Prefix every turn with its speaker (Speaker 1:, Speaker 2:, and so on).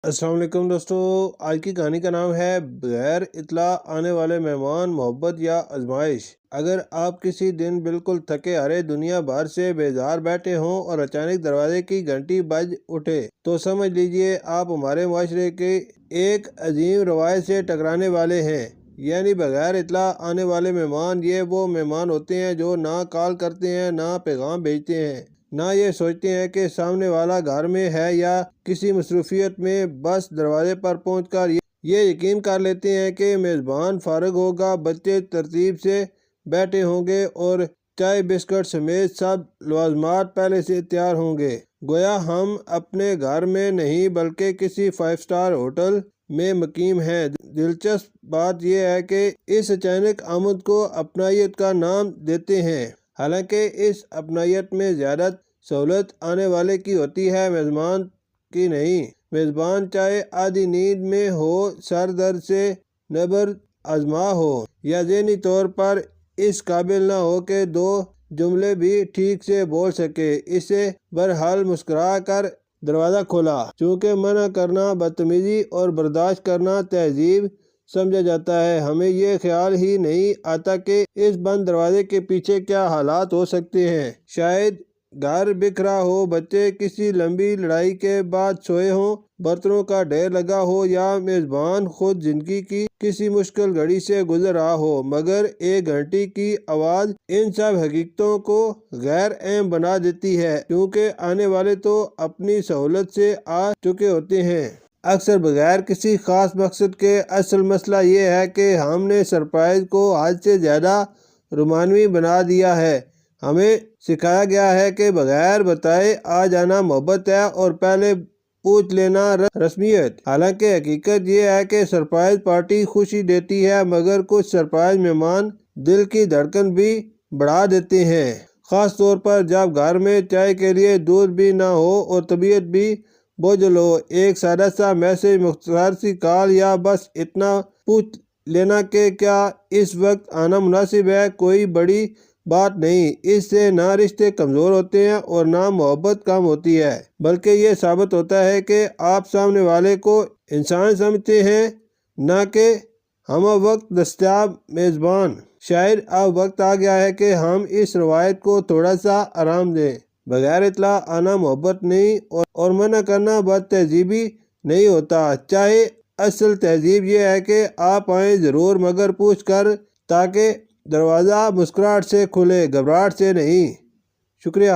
Speaker 1: السلام علیکم دوستو، آج کی کہانی کا نام ہے بغیر اطلاع آنے والے مہمان، محبت یا آزمائش۔ اگر آپ کسی دن بالکل تھکے ہارے دنیا بھر سے بیزار بیٹھے ہوں اور اچانک دروازے کی گھنٹی بج اٹھے تو سمجھ لیجئے آپ ہمارے معاشرے کے ایک عظیم روایت سے ٹکرانے والے ہیں، یعنی بغیر اطلاع آنے والے مہمان۔ یہ وہ مہمان ہوتے ہیں جو نہ کال کرتے ہیں، نہ پیغام بھیجتے ہیں، نہ یہ سوچتے ہیں کہ سامنے والا گھر میں ہے یا کسی مصروفیت میں، بس دروازے پر پہنچ کر یہ یقین کر لیتے ہیں کہ میزبان فارغ ہوگا، بچے ترتیب سے بیٹھے ہوں گے اور چائے بسکٹ سمیت سب لوازمات پہلے سے تیار ہوں گے، گویا ہم اپنے گھر میں نہیں بلکہ کسی 5 اسٹار ہوٹل میں مقیم ہیں۔ دلچسپ بات یہ ہے کہ اس اچانک آمد کو اپنائیت کا نام دیتے ہیں، حالانکہ اس اپنائیت میں زیادہ سہولت آنے والے کی ہوتی ہے، میزبان کی نہیں۔ میزبان چاہے آدھی نیند میں ہو، سر درد سے نبرد آزما ہو یا ذہنی طور پر اس قابل نہ ہو کہ 2 جملے بھی ٹھیک سے بول سکے، اسے بہرحال مسکرا کر دروازہ کھولا۔ چونکہ منع کرنا بدتمیزی اور برداشت کرنا تہذیب سمجھا جاتا ہے، ہمیں یہ خیال ہی نہیں آتا کہ اس بند دروازے کے پیچھے کیا حالات ہو سکتے ہیں۔ شاید گھر بکھرا ہو، بچے کسی لمبی لڑائی کے بعد سوئے ہوں، برتنوں کا ڈھیر لگا ہو یا میزبان خود زندگی کی کسی مشکل گھڑی سے گزر رہا ہو، مگر ایک گھنٹی کی آواز ان سب حقیقتوں کو غیر اہم بنا دیتی ہے، کیونکہ آنے والے تو اپنی سہولت سے آ چکے ہوتے ہیں، اکثر بغیر کسی خاص مقصد کے۔ اصل مسئلہ یہ ہے کہ ہم نے سرپرائز کو حد سے زیادہ رومانوی بنا دیا ہے۔ ہمیں سکھایا گیا ہے کہ بغیر بتائے آ جانا محبت ہے اور پہلے پوچھ لینا رسمیت۔ حالانکہ حقیقت یہ ہے کہ سرپرائز پارٹی خوشی دیتی ہے، مگر کچھ سرپرائز مہمان دل کی دھڑکن بھی بڑھا دیتے ہیں، خاص طور پر جب گھر میں چائے کے لیے دودھ بھی نہ ہو اور طبیعت بھی بوجھل ہو۔ ایک سادہ سا میسج، مختصر سی کال یا بس اتنا پوچھ لینا کہ کیا اس وقت آنا مناسب ہے، کوئی بڑی بات نہیں۔ اس سے نہ رشتے کمزور ہوتے ہیں اور نہ محبت کم ہوتی ہے، بلکہ یہ ثابت ہوتا ہے کہ آپ سامنے والے کو انسان سمجھتے ہیں، نہ کہ ہم وقت دستیاب میزبان۔ شاید اب وقت آ گیا ہے کہ ہم اس روایت کو تھوڑا سا آرام دیں۔ بغیر اطلاع آنا محبت نہیں اور منع کرنا بد تہذیبی نہیں ہوتا۔ چاہے اصل تہذیب یہ ہے کہ آپ آئیں ضرور، مگر پوچھ کر، تاکہ دروازہ مسکراہٹ سے کھلے، گھبراہٹ سے نہیں۔ شکریہ۔